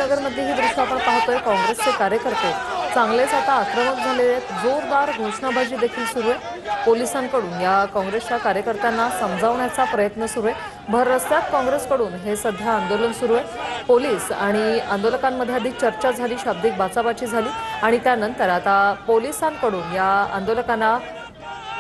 संभाजीनगरमध्ये ही दृश्य आपण पाहतोय। काँग्रेसचे कार्यकर्ते चांगलेच आता आक्रमक झालेले आहेत। जोरदार घोषणाबाजी देखील सुरू आहे। पोलिसांकडून या काँग्रेसच्या कार्यकर्त्यांना समजावण्याचा प्रयत्न सुरू आहे। भर रस्त्यात काँग्रेसकडून हे सध्या आंदोलन सुरू आहे। पोलीस आणि आंदोलकांमध्ये आधी चर्चा झाली, शाब्दिक बाचाबाची झाली आणि त्यानंतर आता पोलिसांकडून या आंदोलकांना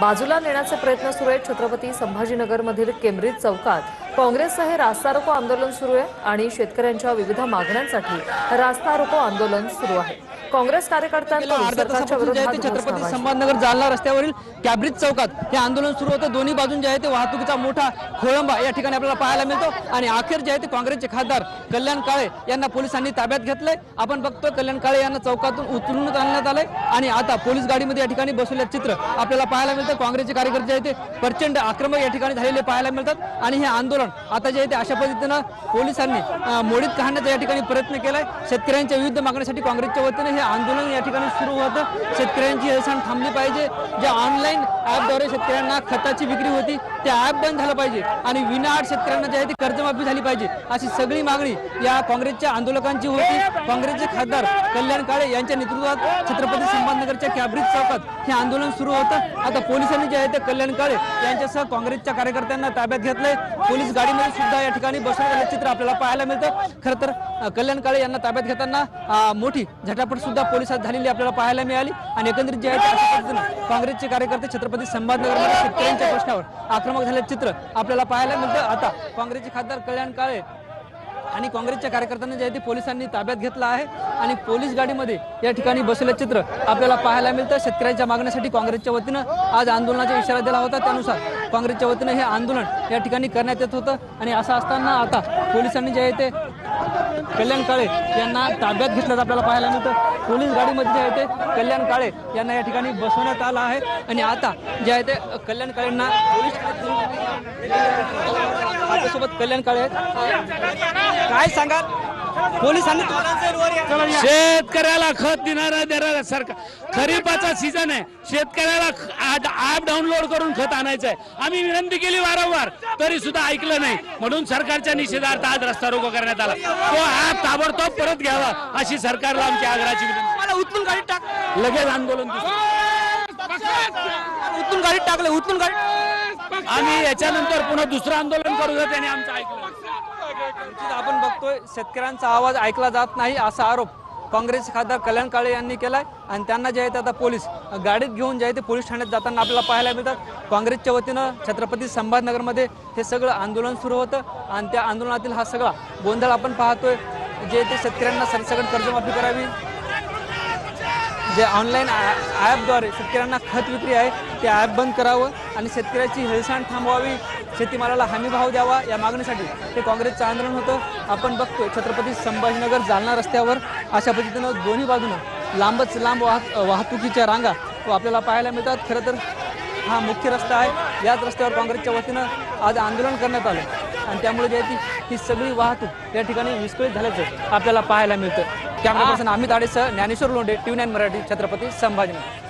बाजूला नेण्याचे प्रयत्न सुरू आहेत। छत्रपती संभाजीनगरमधील केम्ब्रिज चौकात काँग्रेसचं हे रास्ता रोको आंदोलन सुरू आहे आणि शेतकऱ्यांच्या विविध मागण्यांसाठी रास्ता रोको आंदोलन सुरू आहे। काँग्रेस कार्यकर्त्यांकडून सरकारच्या विरोधात छत्रपती संभाजीनगर जालना रस्त्यावरील कॅब्रिज चौकात हे आंदोलन सुरू होतं। दोन्ही बाजून जे आहे ते वाहतुकीचा मोठा खोळंबा या ठिकाणी आपल्याला पाहायला मिळतो आणि अखेर जे आहे ते काँग्रेसचे खासदार कल्याण काळे यांना पोलिसांनी ताब्यात घेतलंय। आपण बघतो कल्याण काळे यांना चौकातून उचलून आणण्यात आलंय आणि आता पोलीस गाडीमध्ये या ठिकाणी बसवले चित्र आपल्याला पाहायला मिळतं। काँग्रेसचे कार्यकर्ते आहेत ते प्रचंड आक्रमक या ठिकाणी झालेले पाहायला मिळतात आणि हे आंदोलन आता जे आहे ते अशा पद्धतीनं पोलिसांनी मोडीत काढण्याचा या ठिकाणी प्रयत्न केलाय। शेतकऱ्यांच्या विविध मागण्यासाठी काँग्रेसच्या वतीने हे आंदोलन या ठिकाणी सुरू होतं। शेतकऱ्यांची हेळसांड थांबली पाहिजे। जे ऑनलाईन ॲपद्वारे शेतकऱ्यांना खताची विक्री होती ते ॲप बंद झालं पाहिजे आणि विनाआड शेतकऱ्यांना जे आहे ती कर्जमाफी झाली पाहिजे, अशी सगळी मागणी या काँग्रेसच्या आंदोलकांची होती। काँग्रेसचे खासदार कल्याण काळे यांच्या नेतृत्वात छत्रपती संभाजीनगरच्या कॅब्रिज चौकात हे आंदोलन सुरू होतं। आता पोलिसांनी जे आहे ते कल्याण काळे यांच्यासह काँग्रेसच्या कार्यकर्त्यांना ताब्यात घेतलंय। पोलीस गाडीमध्ये सुद्धा या ठिकाणी बसवलेलं चित्र आपल्याला पाहायला मिळतं। खरं तर कल्याण काळे यांना ताब्यात घेताना मोठी झटापट सुद्धा पोलिसात झालेली आपल्याला पाहायला मिळाली आणि एकंदरीत जे आहे अशा पद्धतीनं काँग्रेसचे कार्यकर्ते छत्रपती संभाजीनगरमध्ये शेतकऱ्यांच्या प्रश्नावर आक्रमक झालेले चित्र आपल्याला पाहायला मिळतं। आता काँग्रेसचे खासदार कल्याण काळे आणि काँग्रेसच्या कार्यकर्त्यांना जे आहे ते पोलिसांनी ताब्यात घेतलं आहे आणि पोलीस गाडीमध्ये या ठिकाणी बसलेलं चित्र आपल्याला पाहायला मिळतं। शेतकऱ्यांच्या मागण्यासाठी काँग्रेसच्या वतीनं आज आंदोलनाचा इशारा दिला होता, त्यानुसार काँग्रेसच्या वतीनं हे आंदोलन या ठिकाणी करण्यात येत होतं आणि असं असताना आता पोलिसांनी जे आहे ते कल्याण काळे यांना ताब्यात घेतल्याचं आपल्याला पाहायला मिळतं। पोलीस गाडीमध्ये जे आहे ते कल्याण काळे यांना या ठिकाणी बसवण्यात आलं आहे आणि आता जे आहे ते कल्याण काळेंना पोलीस आपल्यासोबत कल्याण काळे आहेत। काय सांगाल पोलिसांनी शेतकऱ्याला खत देणारा सरकार, खरीपाचा सीझन आहे, शेतकऱ्याला ऍप डाउनलोड करून खत आणायचंय। आम्ही विनंती केली वारंवार तरी सुद्धा ऐकलं नाही, म्हणून सरकारच्या निषेधार्थ आज रस्ता रोको करण्यात आला। तो ऍप ताबडतोब परत घ्यावा अशी सरकारला आमची आग्रहाची विनंती। उचलून गाडी टाक, लगेच आंदोलन उचलून गाडीत टाकलं, उचलून गाडी। आम्ही याच्यानंतर पुन्हा दुसरं आंदोलन करू द्या, त्याने आमचं ऐकलं। आपण बघतोय शेतकऱ्यांचा आवाज ऐकला जात नाही असा आरोप काँग्रेसचे खासदार कल्याण काळे यांनी केलाय आणि त्यांना जे आहे ते आता पोलीस गाडीत घेऊन जे आहे ते पोलीस ठाण्यात जाताना आपल्याला पाहायला मिळतात। काँग्रेसच्या वतीनं छत्रपती संभाजीनगरमध्ये हे सगळं आंदोलन सुरू होतं आणि त्या आंदोलनातील हा सगळा गोंधळ आपण पाहतोय। जे ते शेतकऱ्यांना सरसकट कर्जमाफी करावी, जे ऑनलाईन ॲपद्वारे शेतकऱ्यांना खत विक्री आहे ते ॲप बंद करावं आणि शेतकऱ्याची हेळसांड थांबवावी, शेतीमालाला हमीभाव द्यावा या मागणीसाठी हे काँग्रेसचं आंदोलन होतं। आपण बघतोय छत्रपती संभाजीनगर जालना रस्त्यावर अशा पद्धतीनं दोन्ही बाजूनं लांबच लांब वाहतुकीच्या रांगा आपल्याला पाहायला मिळतात। खरं तर हा मुख्य रस्ता आहे, याच रस्त्यावर काँग्रेसच्या वतीनं आज आंदोलन करण्यात आलं आणि त्यामुळे जे आहे ही सगळी वाहतूक या ठिकाणी विस्कळीत झाल्याचं आपल्याला पाहायला मिळतं। कॅमेरा पर्सन अमित आडेसह ज्ञानेश्वर लोंढे, TV9 मराठी, छत्रपती संभाजीनगर।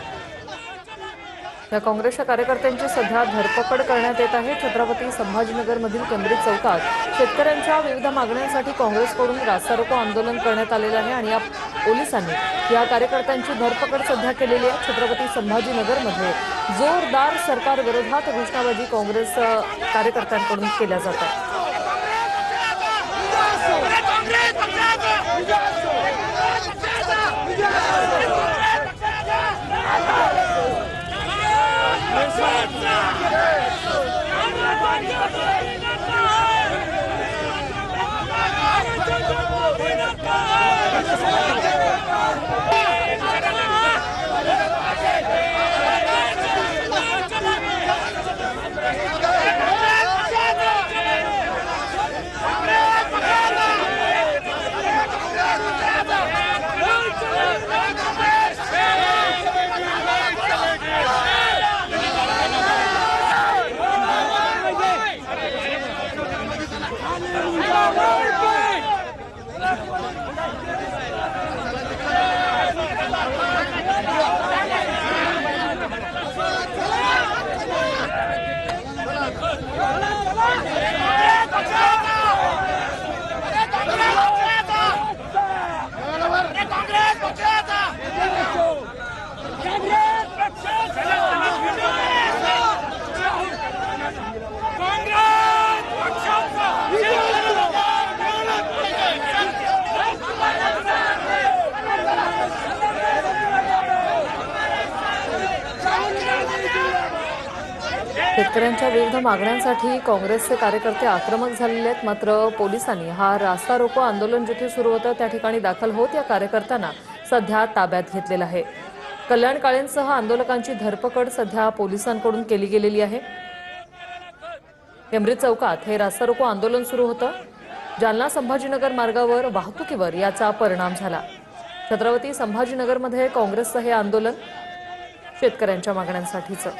या काँग्रेसच्या कार्यकर्त्यांची सध्या धरपकड करण्यात येत आहे। छत्रपती संभाजीनगरमधील केम्ब्रिज चौकात शेतकऱ्यांच्या विविध मागण्यांसाठी काँग्रेसकडून रास्ता रोको आंदोलन करण्यात आलेलं आहे आणि या पोलिसांनी या कार्यकर्त्यांची धरपकड सध्या केलेली आहे। छत्रपती संभाजीनगरमध्ये जोरदार सरकार विरोधात घोषणाबाजी काँग्रेस कार्यकर्त्यांकडून केल्या जात आहे। शेतकऱ्यांच्या विविध मागण्यांसाठी काँग्रेसचे कार्यकर्ते आक्रमक झालेले आहेत. मात्र पोलिसांनी हा रास्ता रोको आंदोलन जिथे सुरू होतं त्या ठिकाणी दाखल होत या कार्यकर्त्यांना सध्या ताब्यात घेतलेलं आहे. कल्याण काळेंसह आंदोलकांची धरपकड सध्या पोलिसांकडून केली गेलेली आहे. केंब्रिज चौकात हे रास्ता रोको आंदोलन सुरू होतं. जालना संभाजीनगर मार्गावर वाहतुकीवर याचा परिणाम झाला. छत्रपती संभाजीनगरमध्ये काँग्रेसचं हे आंदोलन शेतकऱ्यांच्या मागण्यांसाठीचं.